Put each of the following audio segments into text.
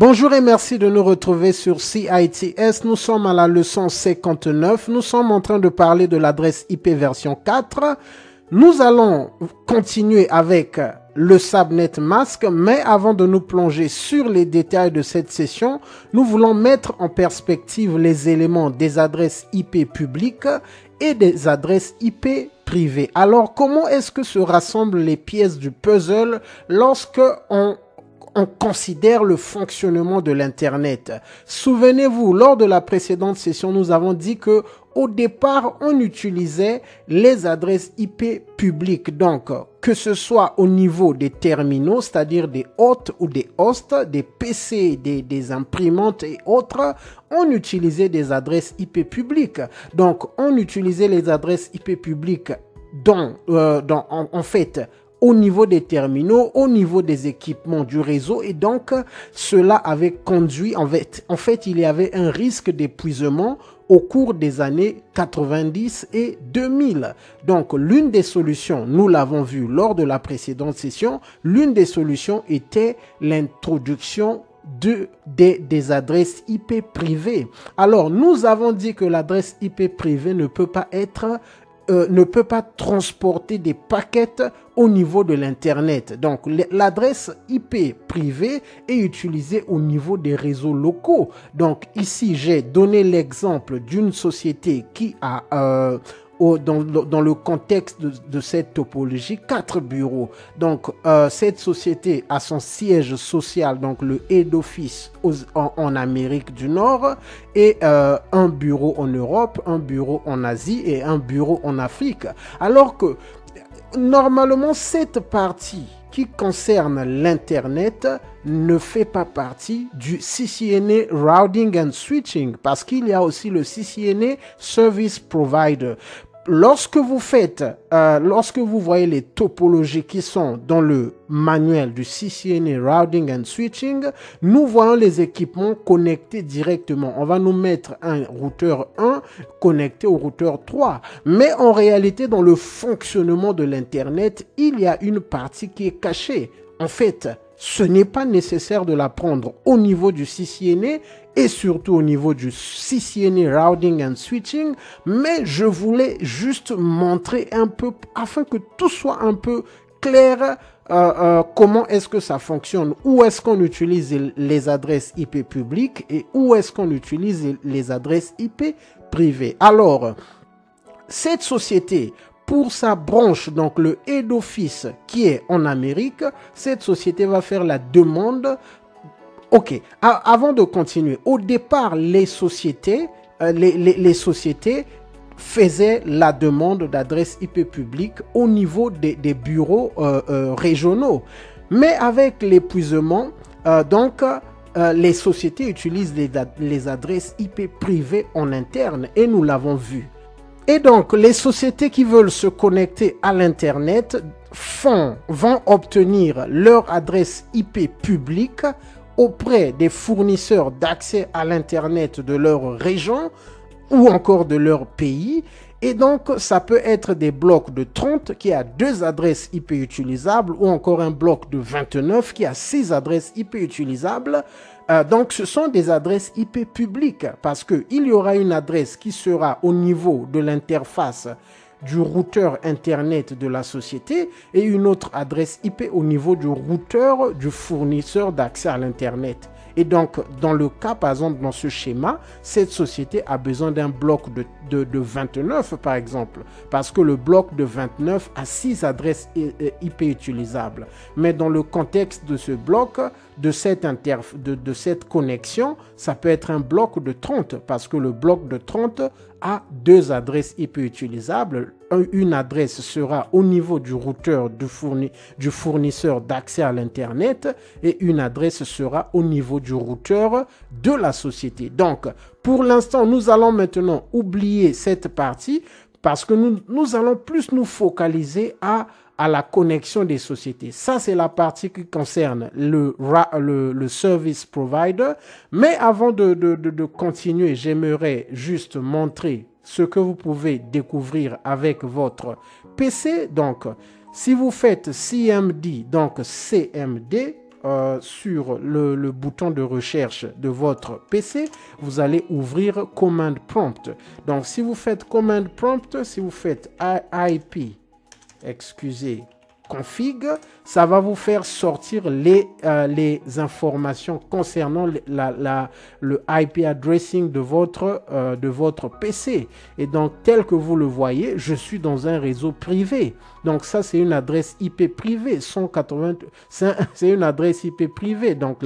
Bonjour et merci de nous retrouver sur CITS. Nous sommes à la leçon 59. Nous sommes en train de parler de l'adresse IP version 4. Nous allons continuer avec le subnet mask, mais avant de nous plonger sur les détails de cette session, nous voulons mettre en perspective les éléments des adresses IP publiques et des adresses IP privées. Alors, comment est-ce que se rassemblent les pièces du puzzle lorsque on considère le fonctionnement de l'Internet? Souvenez-vous, lors de la précédente session, nous avons dit que au départ, on utilisait les adresses IP publiques. Donc, que ce soit au niveau des terminaux, c'est-à-dire des hôtes ou des hosts, des PC, des imprimantes et autres, on utilisait des adresses IP publiques. Donc, on utilisait les adresses IP publiques en fait, au niveau des terminaux, au niveau des équipements du réseau, et donc cela avait conduit, en fait, il y avait un risque d'épuisement au cours des années 90 et 2000. Donc, l'une des solutions, nous l'avons vu lors de la précédente session, l'une des solutions était l'introduction des adresses IP privées. Alors, nous avons dit que l'adresse IP privée ne peut pas transporter des paquets au niveau de l'Internet. Donc, l'adresse IP privée est utilisée au niveau des réseaux locaux. Donc, ici, j'ai donné l'exemple d'une société qui a, dans le contexte de cette topologie, 4 bureaux. Donc, cette société a son siège social, donc le head office en Amérique du Nord, et un bureau en Europe, un bureau en Asie et un bureau en Afrique. Alors que, normalement, cette partie qui concerne l'Internet ne fait pas partie du CCNA Routing and Switching, parce qu'il y a aussi le CCNA Service Provider. Lorsque vous voyez les topologies qui sont dans le manuel du CCNA Routing and Switching, nous voyons les équipements connectés directement. On va nous mettre un routeur 1 connecté au routeur 3. Mais en réalité, dans le fonctionnement de l'Internet, il y a une partie qui est cachée. En fait, ce n'est pas nécessaire de la prendre au niveau du CCNA et surtout au niveau du CCNA Routing and Switching, mais je voulais juste montrer un peu, afin que tout soit un peu clair, comment est-ce que ça fonctionne, où est-ce qu'on utilise les adresses IP publiques et où est-ce qu'on utilise les adresses IP privées. Alors, cette société, pour sa branche, donc le head office qui est en Amérique, cette société va faire la demande. Ok, avant de continuer, au départ, les sociétés faisaient la demande d'adresse IP publique au niveau des bureaux régionaux. Mais avec l'épuisement, les sociétés utilisent les adresses IP privées en interne et nous l'avons vu. Et donc, les sociétés qui veulent se connecter à l'Internet vont obtenir leur adresse IP publique auprès des fournisseurs d'accès à l'Internet de leur région ou encore de leur pays. Et donc, ça peut être des blocs de 30 qui a 2 adresses IP utilisables ou encore un bloc de 29 qui a 6 adresses IP utilisables. Donc, ce sont des adresses IP publiques parce qu'il y aura une adresse qui sera au niveau de l'interface du routeur Internet de la société et une autre adresse IP au niveau du routeur du fournisseur d'accès à l'Internet. Et donc, dans le cas, par exemple, dans ce schéma, cette société a besoin d'un bloc de 29, par exemple, parce que le bloc de 29 a 6 adresses IP utilisables. Mais dans le contexte de ce bloc, de cette connexion, ça peut être un bloc de 30, parce que le bloc de 30 a 2 adresses IP utilisables. Une adresse sera au niveau du routeur du fournisseur d'accès à l'Internet et une adresse sera au niveau du routeur de la société. Donc, pour l'instant, nous allons maintenant oublier cette partie parce que nous allons plus nous focaliser à la connexion des sociétés. Ça, c'est la partie qui concerne le service provider. Mais avant de continuer, j'aimerais juste montrer ce que vous pouvez découvrir avec votre PC. Donc, si vous faites CMD, donc CMD, sur le bouton de recherche de votre PC, vous allez ouvrir Command Prompt. Donc, si vous faites Command Prompt, si vous faites IP, excusez, config, ça va vous faire sortir les informations concernant le IP addressing de votre PC. Et donc, tel que vous le voyez, je suis dans un réseau privé. Donc, ça, c'est une adresse IP privée. 180, c'est une adresse IP privée. Donc,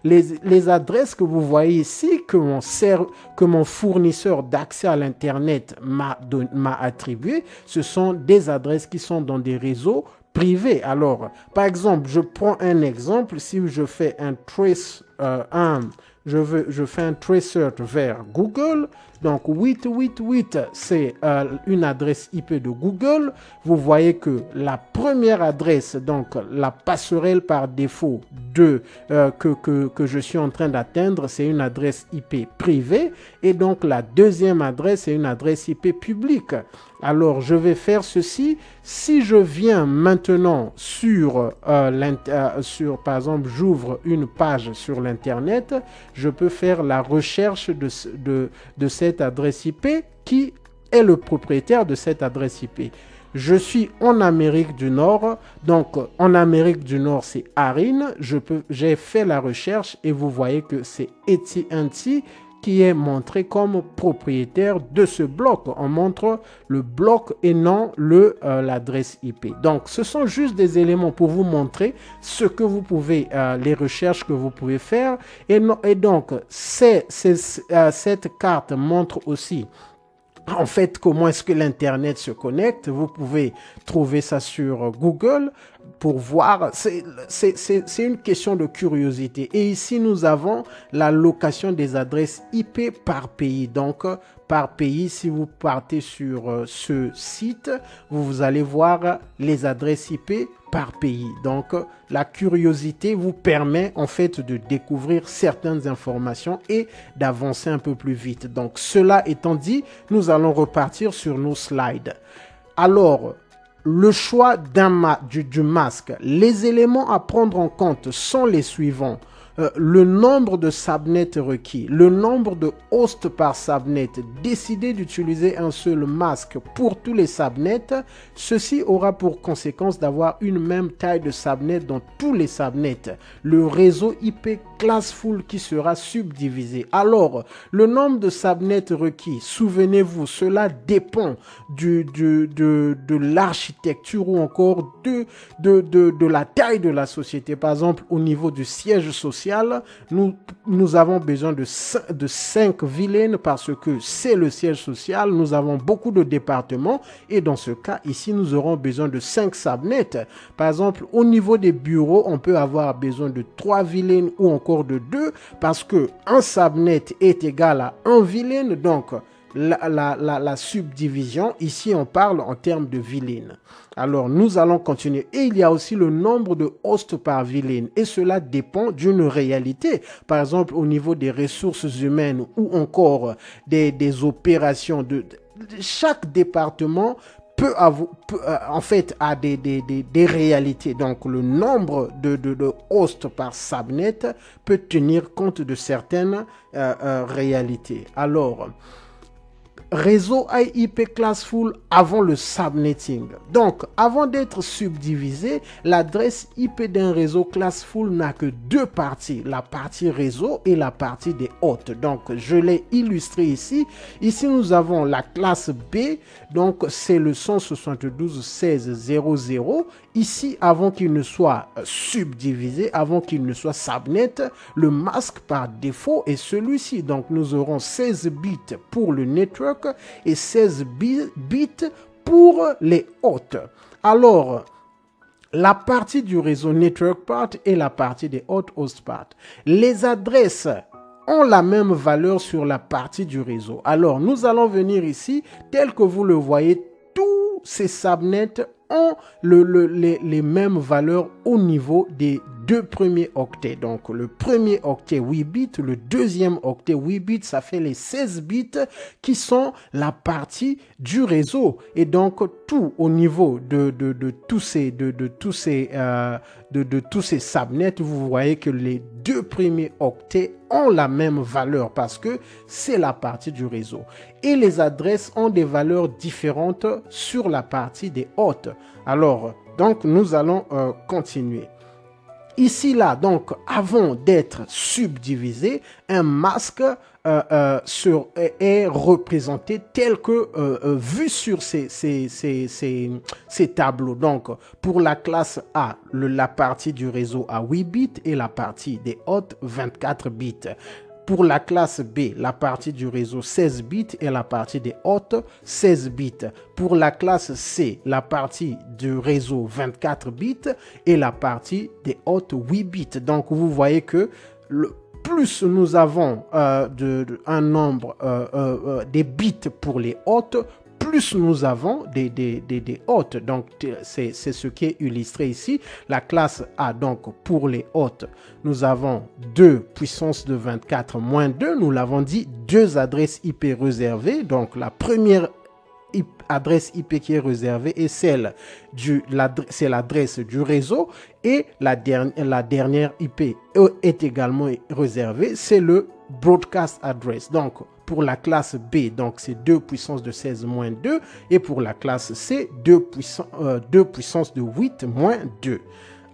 les adresses que vous voyez ici, que mon fournisseur d'accès à l'Internet m'a attribué, ce sont des adresses qui sont dans des réseaux privés. Alors, par exemple, je prends un exemple. Si je fais un trace, je fais un tracer vers Google. Donc 888, c'est une adresse IP de Google. Vous voyez que la première adresse, donc la passerelle par défaut que je suis en train d'atteindre, c'est une adresse IP privée. Et donc la deuxième adresse, c'est une adresse IP publique. Alors, je vais faire ceci. Si je viens maintenant sur, par exemple, j'ouvre une page sur l'Internet, je peux faire la recherche de cette adresse IP qui est le propriétaire de cette adresse IP. Je suis en Amérique du Nord, donc en Amérique du Nord, c'est Arin. J'ai fait la recherche et vous voyez que c'est AT&T qui est montré comme propriétaire de ce bloc. On montre le bloc et non l'adresse IP. Donc, ce sont juste des éléments pour vous montrer ce que vous pouvez, les recherches que vous pouvez faire. Et donc, cette carte montre aussi en fait, comment est-ce que l'Internet se connecte? Vous pouvez trouver ça sur Google pour voir. C'est une question de curiosité. Et ici, nous avons la location des adresses IP par pays. Donc, par pays, si vous partez sur ce site, vous allez voir les adresses IP par pays. Donc, la curiosité vous permet en fait de découvrir certaines informations et d'avancer un peu plus vite. Donc, cela étant dit, nous allons repartir sur nos slides. Alors, le choix du masque. Les éléments à prendre en compte sont les suivants. Le nombre de subnets requis, le nombre de hosts par subnet, décider d'utiliser un seul masque pour tous les subnets. Ceci aura pour conséquence d'avoir une même taille de subnet dans tous les subnets. Le réseau IP classful qui sera subdivisé. Alors, le nombre de subnets requis, souvenez-vous, cela dépend de l'architecture ou encore de la taille de la société. Par exemple, au niveau du siège social, nous avons besoin de 5 vilaines parce que c'est le siège social. Nous avons beaucoup de départements et dans ce cas, ici, nous aurons besoin de 5 subnets. Par exemple, au niveau des bureaux, on peut avoir besoin de 3 vilaines ou encore de 2 parce que un subnet est égal à 1 vilaine. Donc, la subdivision, ici, on parle en termes de vilaines. Alors, nous allons continuer. Et il y a aussi le nombre de hosts par vilaine. Et cela dépend d'une réalité. Par exemple, au niveau des ressources humaines ou encore des opérations. Chaque département peut en fait a des réalités. Donc, le nombre de hosts par subnet peut tenir compte de certaines réalités. Alors, réseau IP classful avant le subnetting. Donc, avant d'être subdivisé, l'adresse IP d'un réseau classful n'a que deux parties, la partie réseau et la partie des hôtes. Donc, je l'ai illustré ici. Ici, nous avons la classe B, donc c'est le 172.16.0.0. Ici, avant qu'il ne soit subdivisé, avant qu'il ne soit subnet, le masque par défaut est celui-ci. Donc, nous aurons 16 bits pour le network et 16 bits pour les hôtes. Alors, la partie du réseau network part et la partie des hôtes host part. Les adresses ont la même valeur sur la partie du réseau. Alors, nous allons venir ici, tel que vous le voyez, tous ces subnets ont les mêmes valeurs au niveau des deux premiers octets. Donc, le premier octet 8 bits, le deuxième octet 8 bits, ça fait les 16 bits qui sont la partie du réseau. Et donc, tout au niveau de tous ces subnets, vous voyez que les deux premiers octets ont la même valeur parce que c'est la partie du réseau. Et les adresses ont des valeurs différentes sur la partie des hôtes. Alors, donc, nous allons continuer. Ici, là, donc, avant d'être subdivisé, un masque est représenté tel que vu sur ces tableaux. Donc, pour la classe A, la partie du réseau à 8 bits et la partie des hôtes 24 bits. Pour la classe B, la partie du réseau 16 bits et la partie des hôtes 16 bits. Pour la classe C, la partie du réseau 24 bits et la partie des hôtes 8 bits. Donc, vous voyez que plus nous avons un nombre des bits pour les hôtes, plus nous avons des hôtes. Donc, c'est ce qui est illustré ici. La classe A, donc, pour les hôtes, nous avons 2 puissance de 24 moins 2. Nous l'avons dit, 2 adresses IP réservées. Donc, la première adresse IP qui est réservée est c'est l'adresse du réseau, et la dernière IP est également réservée, c'est le broadcast address. Donc, pour la classe B, donc c'est 2 puissance de 16 moins 2, et pour la classe C, 2 puissance de 8 moins 2.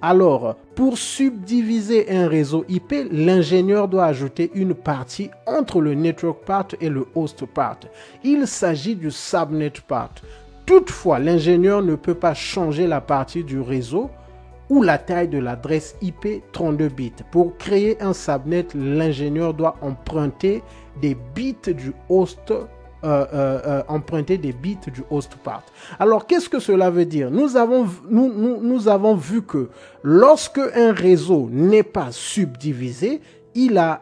Alors, pour subdiviser un réseau IP, l'ingénieur doit ajouter une partie entre le network part et le host part. Il s'agit du subnet part. Toutefois, l'ingénieur ne peut pas changer la partie du réseau ou la taille de l'adresse IP 32 bits. Pour créer un subnet, l'ingénieur doit emprunter des bits du host part. Alors, qu'est-ce que cela veut dire? Nous avons vu que lorsque un réseau n'est pas subdivisé, il a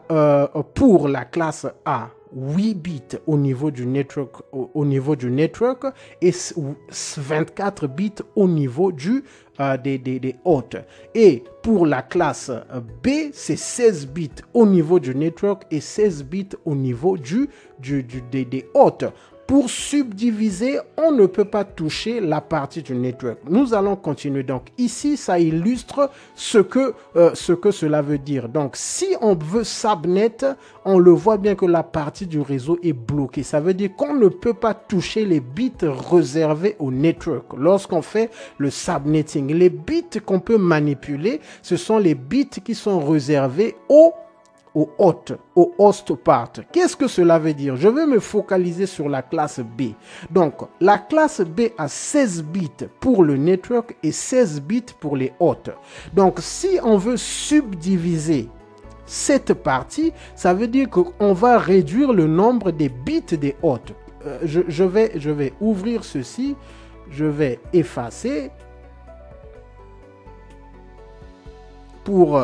pour la classe A 8 bits au niveau du network, et 24 bits au niveau des hôtes. Et pour la classe B, c'est 16 bits au niveau du network et 16 bits au niveau des hôtes. Pour subdiviser, on ne peut pas toucher la partie du network. Nous allons continuer. Donc ici, ça illustre ce que cela veut dire. Donc si on veut subnet, on le voit bien que la partie du réseau est bloquée. Ça veut dire qu'on ne peut pas toucher les bits réservés au network. Lorsqu'on fait le subnetting, les bits qu'on peut manipuler, ce sont les bits qui sont réservés au host part. Qu'est-ce que cela veut dire? Je vais me focaliser sur la classe B. Donc, la classe B a 16 bits pour le network et 16 bits pour les hôtes. Donc, si on veut subdiviser cette partie, ça veut dire qu'on va réduire le nombre des bits des hôtes. Je vais ouvrir ceci. Je vais effacer pour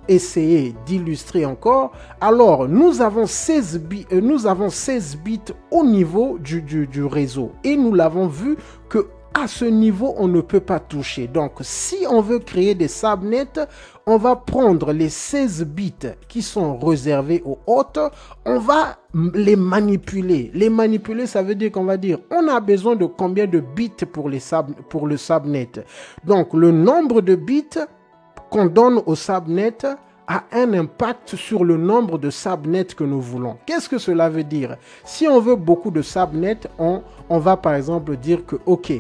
essayer d'illustrer encore. Alors, nous avons 16 bits au niveau du réseau, et nous l'avons vu que à ce niveau, on ne peut pas toucher. Donc, si on veut créer des subnets, on va prendre les 16 bits qui sont réservés aux hôtes, on va les manipuler. Les manipuler, ça veut dire qu'on va dire, on a besoin de combien de bits pour le subnet. Donc, le nombre de bits qu'on donne au subnet a un impact sur le nombre de subnets que nous voulons. Qu'est-ce que cela veut dire? Si on veut beaucoup de subnets, on va par exemple dire que, ok,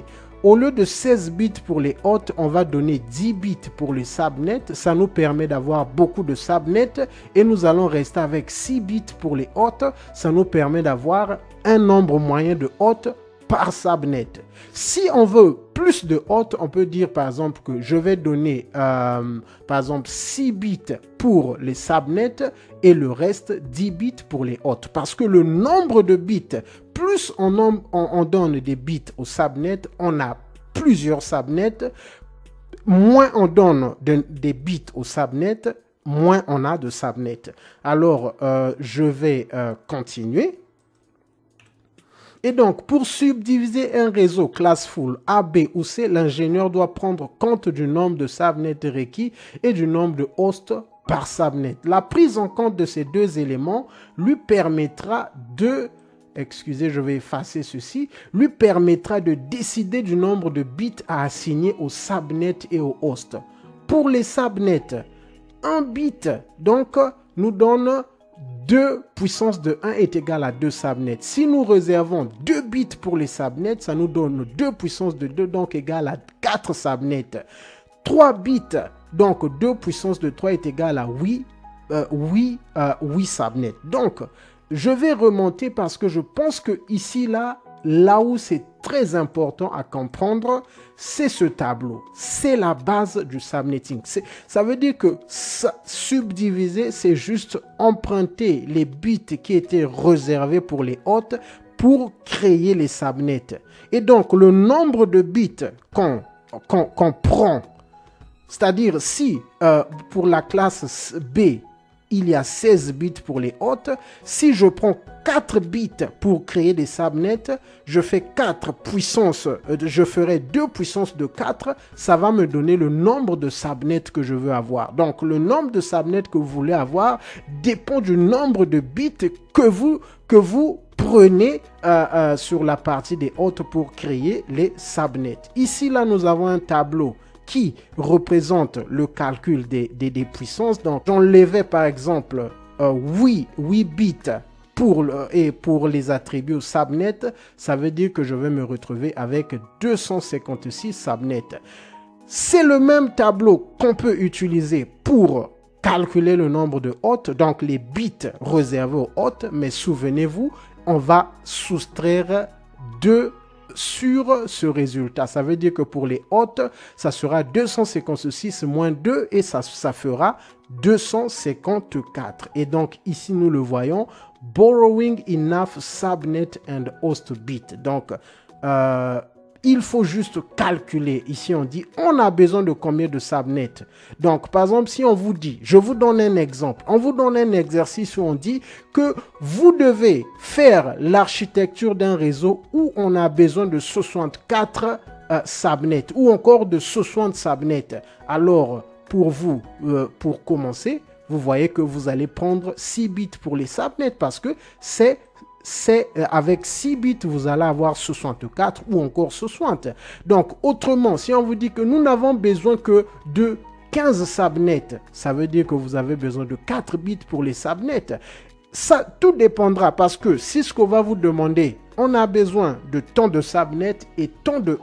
au lieu de 16 bits pour les hôtes, on va donner 10 bits pour les subnets. Ça nous permet d'avoir beaucoup de subnets, et nous allons rester avec 6 bits pour les hôtes. Ça nous permet d'avoir un nombre moyen de hôtes par subnet. Si on veut plus de hôtes, on peut dire par exemple que je vais donner par exemple 6 bits pour les subnets et le reste 10 bits pour les hôtes. Parce que le nombre de bits, plus on donne des bits au subnet, on a plusieurs subnets, moins on donne des bits au subnet, moins on a de subnets. Alors, je vais continuer. Et donc, pour subdiviser un réseau classe full A, B ou C, l'ingénieur doit prendre compte du nombre de subnets requis et du nombre de hosts par subnet. La prise en compte de ces deux éléments lui permettra de, excusez, je vais effacer ceci, lui permettra de décider du nombre de bits à assigner au subnet et au host. Pour les subnets, un bit donc nous donne 2 puissance de 1 est égal à 2 subnets. Si nous réservons 2 bits pour les subnets, ça nous donne 2 puissance de 2, donc égal à 4 subnets. 3 bits, donc 2 puissance de 3 est égal à 8 subnets. Donc, je vais remonter parce que je pense que ici, là où c'est très important à comprendre, c'est ce tableau. C'est la base du subnetting. Ça veut dire que subdiviser, c'est juste emprunter les bits qui étaient réservés pour les hosts pour créer les subnets. Et donc, le nombre de bits qu'on prend, c'est-à-dire si pour la classe B, il y a 16 bits pour les hosts. Si je prends 4 bits pour créer des subnets, je fais 4 puissance, je ferai 2 puissance de 4, ça va me donner le nombre de subnets que je veux avoir. Donc, le nombre de subnets que vous voulez avoir dépend du nombre de bits que vous prenez sur la partie des hosts pour créer les subnets. Ici, là, nous avons un tableau qui représente le calcul des puissances. Donc, j'enlevais par exemple 8 bits pour les attributs au subnet. Ça veut dire que je vais me retrouver avec 256 subnets. C'est le même tableau qu'on peut utiliser pour calculer le nombre de hosts, donc les bits réservés aux hosts. Mais souvenez-vous, on va soustraire 2 sur ce résultat. Ça veut dire que pour les hosts, ça sera 256 moins 2 et ça fera 254. Et donc ici, nous le voyons, borrowing enough subnet and host bit. Donc, il faut juste calculer. Ici, on dit, on a besoin de combien de subnets? Donc, par exemple, si on vous dit, je vous donne un exemple. On vous donne un exercice où on dit que vous devez faire l'architecture d'un réseau où on a besoin de 64 subnets ou encore de 60 subnets. Alors, pour vous, pour commencer, vous voyez que vous allez prendre 6 bits pour les subnets parce que c'est avec 6 bits, vous allez avoir 64 ou encore 60. Donc, autrement, si on vous dit que nous n'avons besoin que de 15 subnets, ça veut dire que vous avez besoin de 4 bits pour les subnets. Ça, tout dépendra parce que Cisco va vous demander, on a besoin de tant de subnets et tant de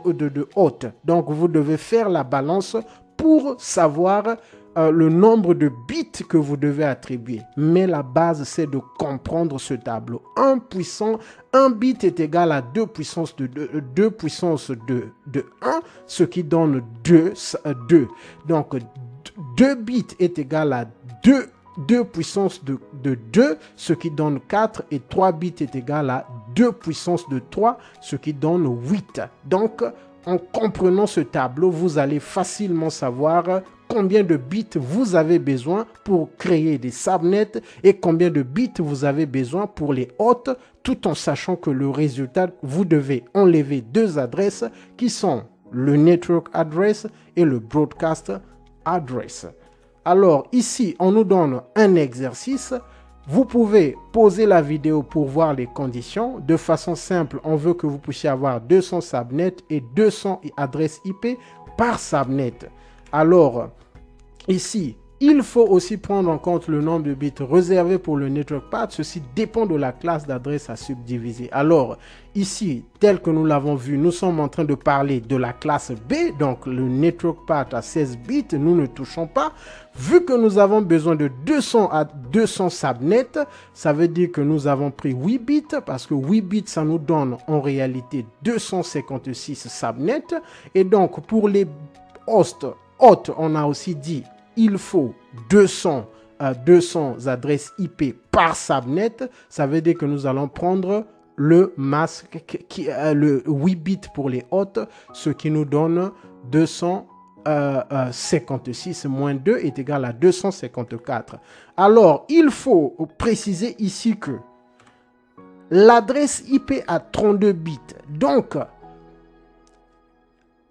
hosts. Donc, vous devez faire la balance pour savoir le nombre de bits que vous devez attribuer. Mais la base, c'est de comprendre ce tableau. 1 bit est égal à 2 puissance de 2 puissance de 1, ce qui donne 2. Donc, 2 bits est égal à 2 puissance de 2, ce qui donne 4, et 3 bits est égal à 2 puissance de 3, ce qui donne 8. Donc, en comprenant ce tableau, vous allez facilement savoir combien de bits vous avez besoin pour créer des subnets et combien de bits vous avez besoin pour les hosts, tout en sachant que le résultat, vous devez enlever 2 adresses qui sont le network address et le broadcast address. Alors ici, on nous donne un exercice. Vous pouvez pauser la vidéo pour voir les conditions. De façon simple, on veut que vous puissiez avoir 200 subnets et 200 adresses IP par subnet. Alors, ici, il faut aussi prendre en compte le nombre de bits réservés pour le network path. Ceci dépend de la classe d'adresse à subdiviser. Alors, ici, tel que nous l'avons vu, nous sommes en train de parler de la classe B, donc le network path à 16 bits, nous ne touchons pas. Vu que nous avons besoin de 200 à 200 subnets, ça veut dire que nous avons pris 8 bits, parce que 8 bits, ça nous donne en réalité 256 subnets. Et donc, pour les hosts, on a aussi dit il faut 200 adresses IP par subnet. Ça veut dire que nous allons prendre le masque, le 8 bits pour les hosts, ce qui nous donne 256 moins 2 est égal à 254. Alors, il faut préciser ici que l'adresse IP a 32 bits. Donc,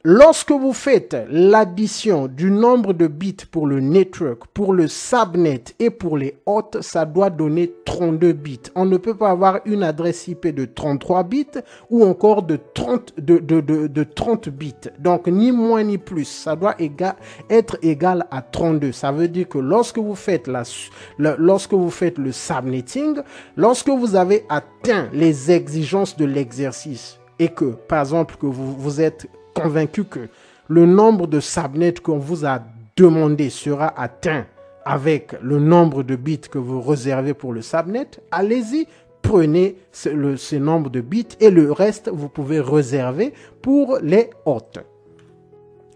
lorsque vous faites l'addition du nombre de bits pour le network, pour le subnet et pour les hosts, ça doit donner 32 bits. On ne peut pas avoir une adresse IP de 33 bits ou encore de 30 bits. Donc, ni moins ni plus. Ça doit être égal à 32. Ça veut dire que lorsque vous faites le subnetting, lorsque vous avez atteint les exigences de l'exercice et que, par exemple, que vous êtes convaincu que le nombre de subnets qu'on vous a demandé sera atteint avec le nombre de bits que vous réservez pour le subnet, allez-y, prenez ce nombre de bits et le reste, vous pouvez réserver pour les hosts.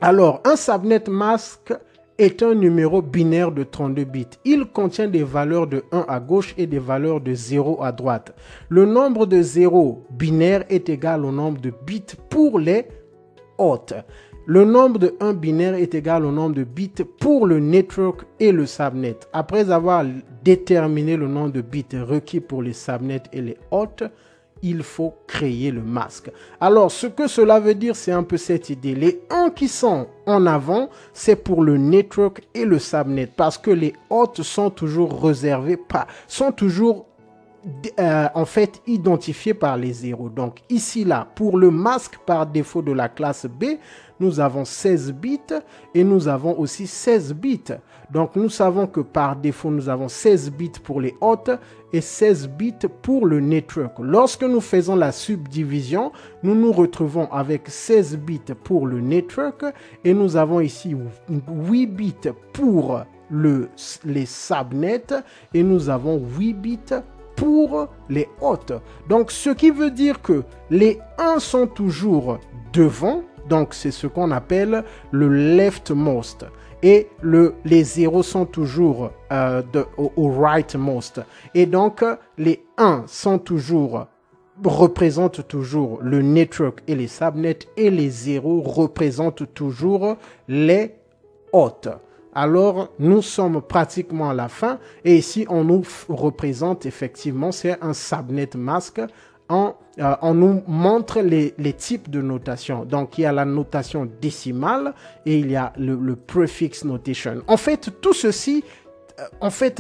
Alors, un subnet mask est un numéro binaire de 32 bits. Il contient des valeurs de 1 à gauche et des valeurs de 0 à droite. Le nombre de 0 binaire est égal au nombre de bits pour les hosts. Le nombre de 1 binaire est égal au nombre de bits pour le network et le subnet. Après avoir déterminé le nombre de bits requis pour les subnets et les hosts, il faut créer le masque. Alors, ce que cela veut dire, c'est un peu cette idée. Les 1 qui sont en avant, c'est pour le network et le subnet, parce que les hosts sont toujours réservés, sont toujours en fait identifié par les zéros. Donc ici là, pour le masque par défaut de la classe B, nous avons 16 bits et nous avons aussi 16 bits. Donc nous savons que par défaut, nous avons 16 bits pour les hosts et 16 bits pour le network. Lorsque nous faisons la subdivision, nous nous retrouvons avec 16 bits pour le network et nous avons ici 8 bits pour les subnets et nous avons 8 bits pour les hosts. Donc, ce qui veut dire que les 1 sont toujours devant. Donc, c'est ce qu'on appelle le leftmost. Et les 0 sont toujours au rightmost. Et donc, les 1 sont toujours représentent toujours le network et les subnets. Et les 0 représentent toujours les hosts. Alors, nous sommes pratiquement à la fin et ici, on nous représente effectivement, c'est un subnet mask. On nous montre les types de notation. Donc, il y a la notation décimale et il y a le prefix notation. En fait, tout ceci,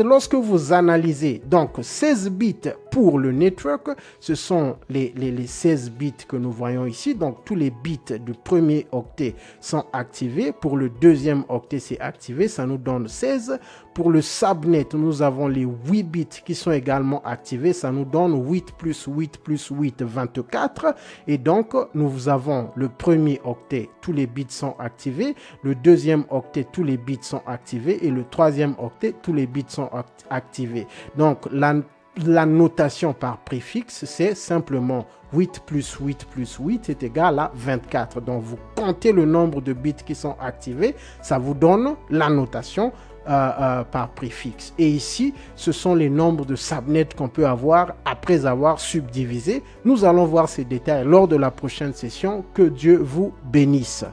lorsque vous analysez, donc 16 bits pour le network, ce sont les 16 bits que nous voyons ici. Donc, tous les bits du premier octet sont activés. Pour le deuxième octet, c'est activé. Ça nous donne 16. Pour le subnet, nous avons les 8 bits qui sont également activés. Ça nous donne 8 plus 8 plus 8, 24. Et donc, nous avons le premier octet, tous les bits sont activés. Le deuxième octet, tous les bits sont activés. Et le troisième octet, tous les bits sont activés. Donc, la notation par préfixe, c'est simplement 8 plus 8 plus 8 est égal à 24. Donc, vous comptez le nombre de bits qui sont activés. Ça vous donne la notation par préfixe. Et ici, ce sont les nombres de subnets qu'on peut avoir après avoir subdivisé. Nous allons voir ces détails lors de la prochaine session. Que Dieu vous bénisse.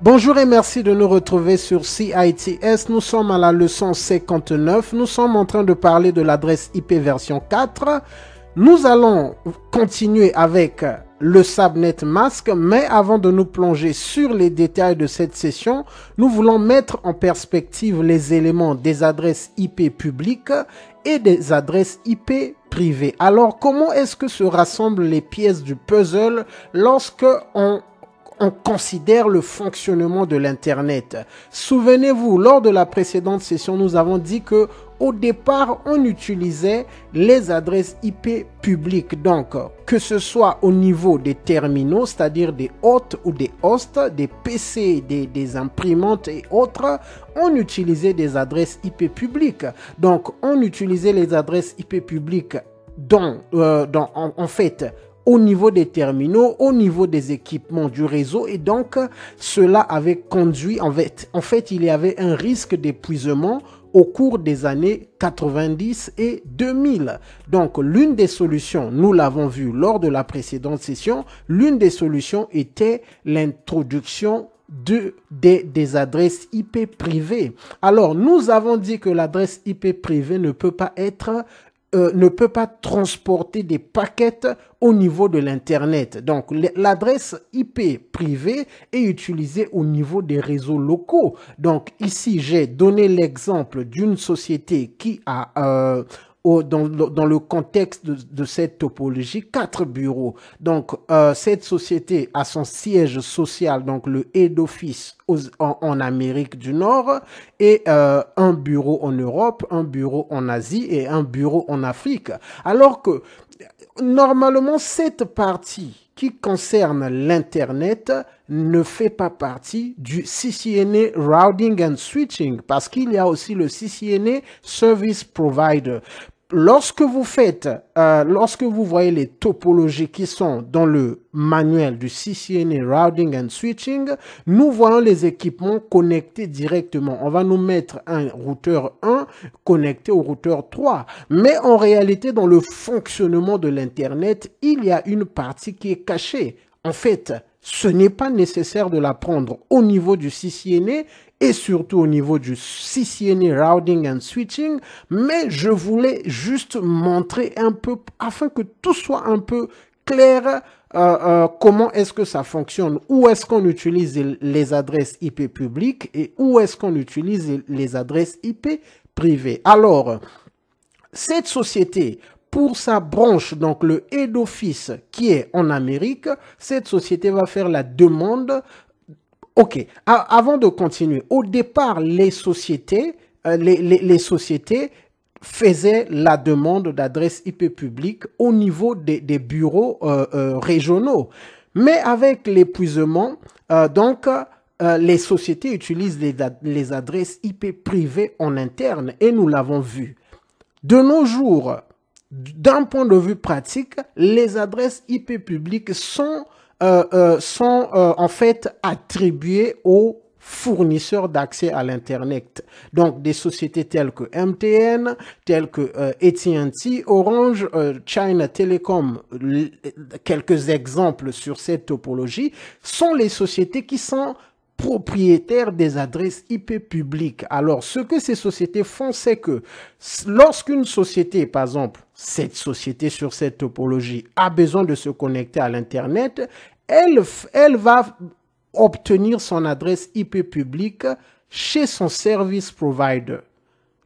Bonjour et merci de nous retrouver sur CITS. Nous sommes à la leçon 59. Nous sommes en train de parler de l'adresse IP version 4. Nous allons continuer avec le subnet mask, mais avant de nous plonger sur les détails de cette session, nous voulons mettre en perspective les éléments des adresses IP publiques et des adresses IP privées. Alors, comment est-ce que se rassemblent les pièces du puzzle lorsque on considère le fonctionnement de l'Internet? Souvenez-vous, lors de la précédente session, nous avons dit que au départ, on utilisait les adresses IP publiques. Donc, que ce soit au niveau des terminaux, c'est-à-dire des hôtes ou des hosts, des PC, des imprimantes et autres, on utilisait des adresses IP publiques. Donc, on utilisait les adresses IP publiques en fait, au niveau des terminaux, au niveau des équipements du réseau, et donc cela avait conduit, en fait, il y avait un risque d'épuisement au cours des années 90 et 2000. Donc, l'une des solutions, nous l'avons vu lors de la précédente session, l'une des solutions était l'introduction des adresses IP privées. Alors, nous avons dit que l'adresse IP privée ne peut pas être ne peut pas transporter des paquets au niveau de l'Internet. Donc, l'adresse IP privée est utilisée au niveau des réseaux locaux. Donc, ici, j'ai donné l'exemple d'une société qui a dans le contexte de cette topologie, 4 bureaux. Donc, cette société a son siège social, donc le head office en Amérique du Nord, et un bureau en Europe, un bureau en Asie et un bureau en Afrique. Alors que, normalement, cette partie qui concerne l'Internet ne fait pas partie du CCNA Routing and Switching parce qu'il y a aussi le CCNA Service Provider. Lorsque vous voyez les topologies qui sont dans le manuel du CCNA Routing and Switching, nous voyons les équipements connectés directement. On va nous mettre un routeur 1 connecté au routeur 3. Mais en réalité, dans le fonctionnement de l'Internet, il y a une partie qui est cachée. En fait, ce n'est pas nécessaire de la prendre au niveau du CCNA et surtout au niveau du CCNA Routing and Switching, mais je voulais juste montrer un peu, afin que tout soit un peu clair, comment est-ce que ça fonctionne, où est-ce qu'on utilise les adresses IP publiques et où est-ce qu'on utilise les adresses IP privées. Alors, cette société, pour sa branche, donc le head office qui est en Amérique, cette société va faire la demande. Ok, avant de continuer, au départ, les sociétés faisaient la demande d'adresse IP publique au niveau des bureaux régionaux. Mais avec l'épuisement, les sociétés utilisent les adresses IP privées en interne et nous l'avons vu. De nos jours, d'un point de vue pratique, les adresses IP publiques sont en fait attribuées aux fournisseurs d'accès à l'Internet. Donc, des sociétés telles que MTN, telles que AT&T, Orange, China Telecom, quelques exemples sur cette topologie, sont les sociétés qui sont propriétaires des adresses IP publiques. Alors, ce que ces sociétés font, c'est que lorsqu'une société, par exemple, cette société sur cette topologie a besoin de se connecter à l'Internet, elle va obtenir son adresse IP publique chez son service provider.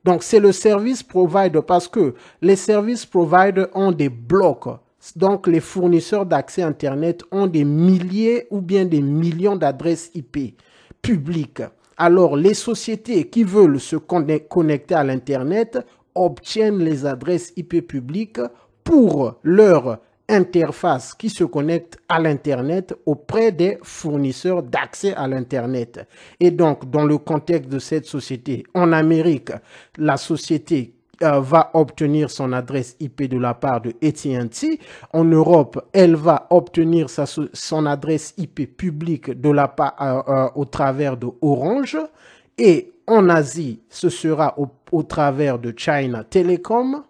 Donc, c'est le service provider parce que les service providers ont des blocs. Donc, les fournisseurs d'accès Internet ont des milliers ou bien des millions d'adresses IP publiques. Alors, les sociétés qui veulent se connecter à l'Internet obtiennent les adresses IP publiques pour leur interface qui se connecte à l'Internet auprès des fournisseurs d'accès à l'Internet. Et donc, dans le contexte de cette société, en Amérique, la société va obtenir son adresse IP de la part de AT&T. En Europe, elle va obtenir son adresse IP publique de la part au travers de Orange. Et en Asie, ce sera au travers de China Telecom.